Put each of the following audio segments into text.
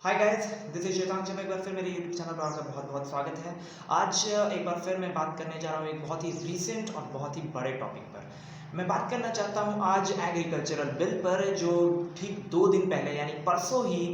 Hi guys, this is शैतान जब एक बार फिर मेरे यूट्यूब चैनल पर आपका बहुत बहुत स्वागत है। आज एक बार फिर मैं बात करने जा रहा हूँ एक बहुत ही रीसेंट और बहुत ही बड़े टॉपिक पर। मैं बात करना चाहता हूँ आज एग्रीकल्चरल बिल पर, जो ठीक 2 दिन पहले यानी परसों ही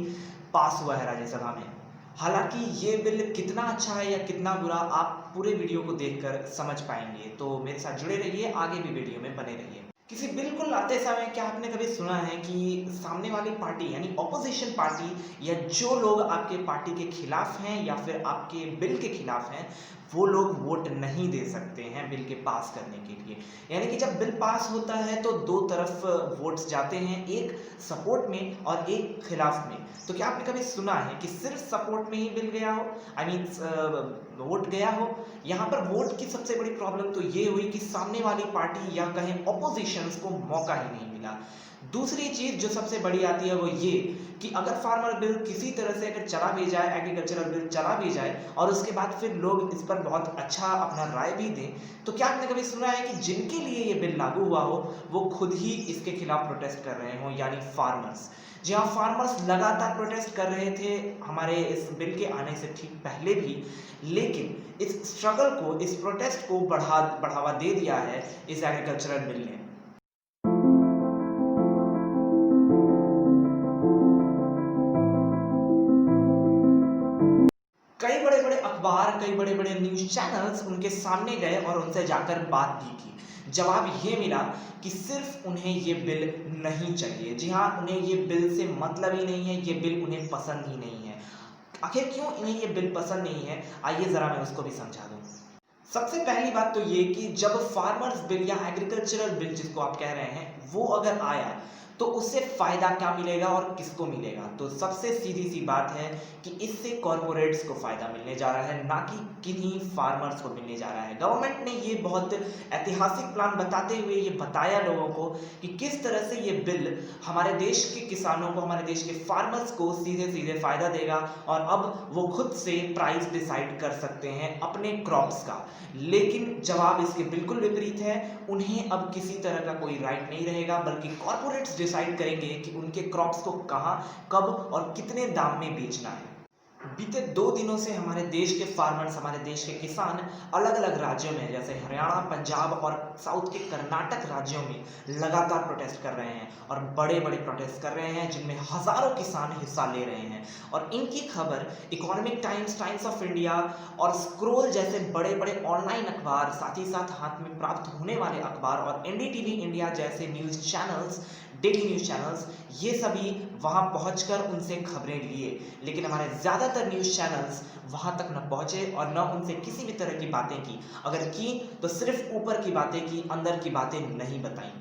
पास हुआ है राज्यसभा में। हालांकि ये बिल कितना अच्छा है या कितना बुरा, आप पूरे वीडियो को देखकर समझ पाएंगे, तो मेरे साथ जुड़े रहिए, आगे भी वीडियो में बने रहिए। किसी बिल को लाते समय क्या आपने कभी सुना है कि सामने वाली पार्टी यानी ऑपोजिशन पार्टी या जो लोग आपके पार्टी के खिलाफ हैं या फिर आपके बिल के खिलाफ हैं, वो लोग वोट नहीं दे सकते हैं बिल के पास करने के लिए। यानी कि जब बिल पास होता है तो दो तरफ वोट्स जाते हैं, एक सपोर्ट में और एक खिलाफ में। तो क्या आपने कभी सुना है कि सिर्फ सपोर्ट में ही बिल गया हो, आई मीन वोट गया हो? यहाँ पर वोट की सबसे बड़ी प्रॉब्लम तो ये हुई कि सामने वाली पार्टी या कहें ऑपोजिशंस को मौका ही नहीं मिला। दूसरी चीज जो सबसे बड़ी आती है वो ये कि अगर फार्मर बिल किसी तरह से अगर चला भी जाए, एग्रीकल्चरल बिल चला भी जाए और उसके बाद फिर लोग इस पर बहुत अच्छा अपना राय भी दें, तो क्या आपने कभी सुना है कि जिनके लिए ये बिल लागू हुआ हो वो खुद ही इसके खिलाफ प्रोटेस्ट कर रहे हो, यानी फार्मर्स। जी हाँ, फार्मर्स लगातार प्रोटेस्ट कर रहे थे हमारे इस बिल के आने से ठीक पहले भी, लेकिन इस स्ट्रगल को, इस प्रोटेस्ट को बढ़ावा दे दिया है इस एग्रीकल्चरल बिल ने। कई बड़े बड़े अखबार, कई बड़े बड़े न्यूज चैनल्स उनके सामने गए और उनसे जाकर बात भी की। जवाब ये मिला कि सिर्फ उन्हें ये बिल नहीं चाहिए। जी हाँ, उन्हें ये बिल से मतलब ही नहीं है, ये बिल उन्हें पसंद ही नहीं है। आखिर क्यों इन्हें ये बिल पसंद नहीं है, आइए जरा मैं उसको भी समझा दूं। सबसे पहली बात तो ये कि जब फार्मर्स बिल या एग्रीकल्चरल बिल जिसको आप कह रहे हैं वो अगर आया तो उससे फायदा क्या मिलेगा और किसको मिलेगा? तो सबसे सीधी सी बात है कि इससे कॉरपोरेट्स को फायदा मिलने जा रहा है, ना कि किन्हीं फार्मर्स को मिलने जा रहा है। गवर्नमेंट ने ये बहुत ऐतिहासिक प्लान बताते हुए ये बताया लोगों को कि किस तरह से ये बिल हमारे देश के किसानों को, हमारे देश के फार्मर्स को सीधे सीधे फायदा देगा और अब वो खुद से प्राइस डिसाइड कर सकते हैं अपने क्रॉप्स का। लेकिन जवाब इसके बिल्कुल विपरीत है। उन्हें अब किसी तरह का कोई राइट नहीं रहेगा, बल्कि कॉर्पोरेट्स डिसाइड करेंगे कि उनके क्रॉप्स को कहां, कब और कितने दाम में बेचना है। बीते 2 दिनों से हमारे देश के फार्मर्स, हमारे देश के किसान अलग अलग राज्यों में जैसे हरियाणा, पंजाब और साउथ के कर्नाटक राज्यों में लगातार प्रोटेस्ट कर रहे हैं और बड़े बड़े प्रोटेस्ट कर रहे हैं जिनमें हजारों किसान हिस्सा ले रहे हैं। और इनकी खबर economic times, times of India और स्क्रोल जैसे बड़े बड़े ऑनलाइन अखबार, साथ ही साथ हाथ में प्राप्त होने वाले अखबार और एनडीटीवी इंडिया जैसे news channels, daily news channels, ये सभी वहां पहुंचकर उनसे खबरें लिए। लेकिन हमारे ज्यादातर न्यूज चैनल्स वहां तक न पहुंचे और न उनसे किसी भी तरह की बातें की। अगर की तो सिर्फ ऊपर की बातें की, अंदर की बातें नहीं बताई।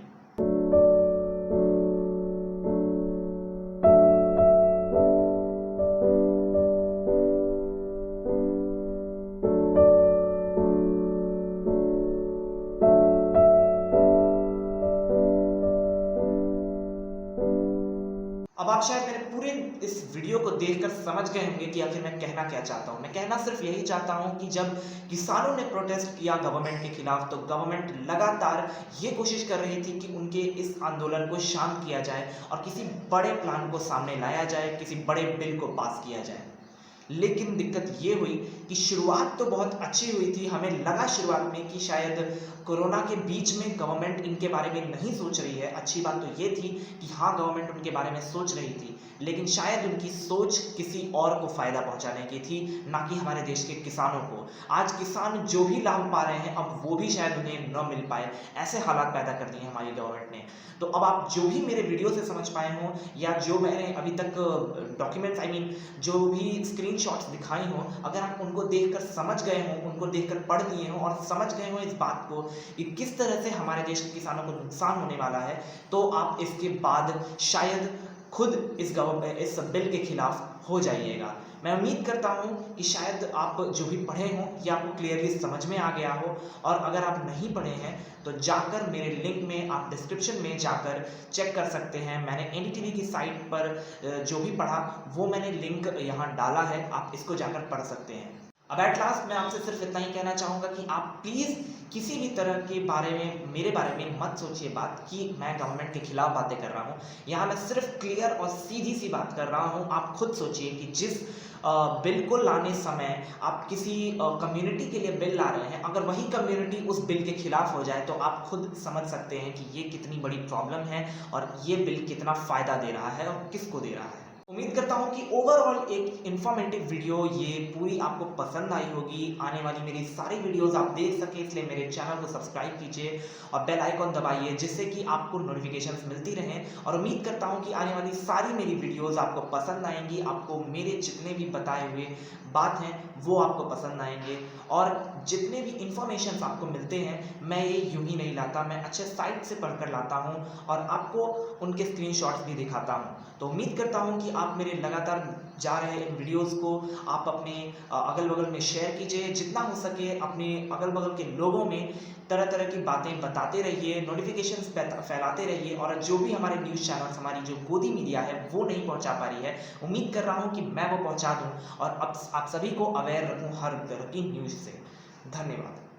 अब आप शायद मेरे पूरे इस वीडियो को देखकर समझ गए होंगे कि आखिर मैं कहना क्या चाहता हूं। मैं कहना सिर्फ यही चाहता हूं कि जब किसानों ने प्रोटेस्ट किया गवर्नमेंट के खिलाफ, तो गवर्नमेंट लगातार ये कोशिश कर रही थी कि उनके इस आंदोलन को शांत किया जाए और किसी बड़े प्लान को सामने लाया जाए, किसी बड़े बिल को पास किया जाए। लेकिन दिक्कत ये हुई कि शुरुआत तो बहुत अच्छी हुई थी। हमें लगा शुरुआत में कि शायद कोरोना के बीच में गवर्नमेंट इनके बारे में नहीं सोच रही है। अच्छी बात तो ये थी कि हाँ, गवर्नमेंट उनके बारे में सोच रही थी, लेकिन शायद उनकी सोच किसी और को फायदा पहुंचाने की थी, ना कि हमारे देश के किसानों को। आज किसान जो भी लाभ पा रहे हैं, अब वो भी शायद उन्हें न मिल पाए, ऐसे हालात पैदा कर दिए हमारी गवर्नमेंट ने। तो अब आप जो भी मेरे वीडियो से समझ पाए हों या जो मैंने अभी तक डॉक्यूमेंट्स, आई मीन जो भी स्क्रीनशॉट्स दिखाई हों, अगर आप उनको देखकर समझ गए हों, उनको देखकर पढ़ लिए हों और समझ गए हों इस बात को कि किस तरह से हमारे देश के किसानों को नुकसान होने वाला है, तो आप इसके बाद शायद खुद इस बिल के खिलाफ हो जाइएगा। मैं उम्मीद करता हूं कि शायद आप जो भी पढ़े हों या आपको क्लियरली समझ में आ गया हो। और अगर आप नहीं पढ़े हैं तो जाकर मेरे लिंक में, आप डिस्क्रिप्शन में जाकर चेक कर सकते हैं। मैंने एनडीटीवी की साइट पर जो भी पढ़ा वो मैंने लिंक यहाँ डाला है, आप इसको जाकर पढ़ सकते हैं। अब एट लास्ट मैं आपसे सिर्फ इतना ही कहना चाहूँगा कि आप प्लीज़ किसी भी तरह के बारे में, मेरे बारे में मत सोचिए बात कि मैं गवर्नमेंट के खिलाफ बातें कर रहा हूँ। यहाँ मैं सिर्फ क्लियर और सीधी सी बात कर रहा हूँ। आप खुद सोचिए कि जिस बिल को लाने समय आप किसी कम्युनिटी के लिए बिल ला रहे हैं, अगर वही कम्युनिटी उस बिल के खिलाफ हो जाए तो आप खुद समझ सकते हैं कि ये कितनी बड़ी प्रॉब्लम है और ये बिल कितना फ़ायदा दे रहा है और किसको दे रहा है। उम्मीद करता हूँ कि ओवरऑल एक इन्फॉर्मेटिव वीडियो ये पूरी आपको पसंद आई होगी। आने वाली मेरी सारी वीडियोस आप देख सकें, इसलिए मेरे चैनल को सब्सक्राइब कीजिए और बेल आइकॉन दबाइए, जिससे कि आपको नोटिफिकेशंस मिलती रहें। और उम्मीद करता हूँ कि आने वाली सारी मेरी वीडियोस आपको पसंद आएंगी, आपको मेरे जितने भी बताए हुए बात हैं वो आपको पसंद आएंगे। और जितने भी इन्फॉर्मेशन आपको मिलते हैं मैं ये यूं ही नहीं लाता, मैं अच्छे साइट से पढ़कर लाता हूँ और आपको उनके स्क्रीनशॉट्स भी दिखाता हूँ। तो उम्मीद करता हूँ कि आप मेरे लगातार जा रहे इन वीडियोस को आप अपने अगल बगल में शेयर कीजिए, जितना हो सके अपने अगल बगल के लोगों में तरह तरह की बातें बताते रहिए, नोटिफिकेशंस फैलाते रहिए। और जो भी हमारे न्यूज़ चैनल्स, हमारी जो गोदी मीडिया है वो नहीं पहुंचा पा रही है, उम्मीद कर रहा हूं कि मैं वो पहुंचा दूं और अब आप सभी को अवेयर रखूं हर तरह की न्यूज़ से। धन्यवाद।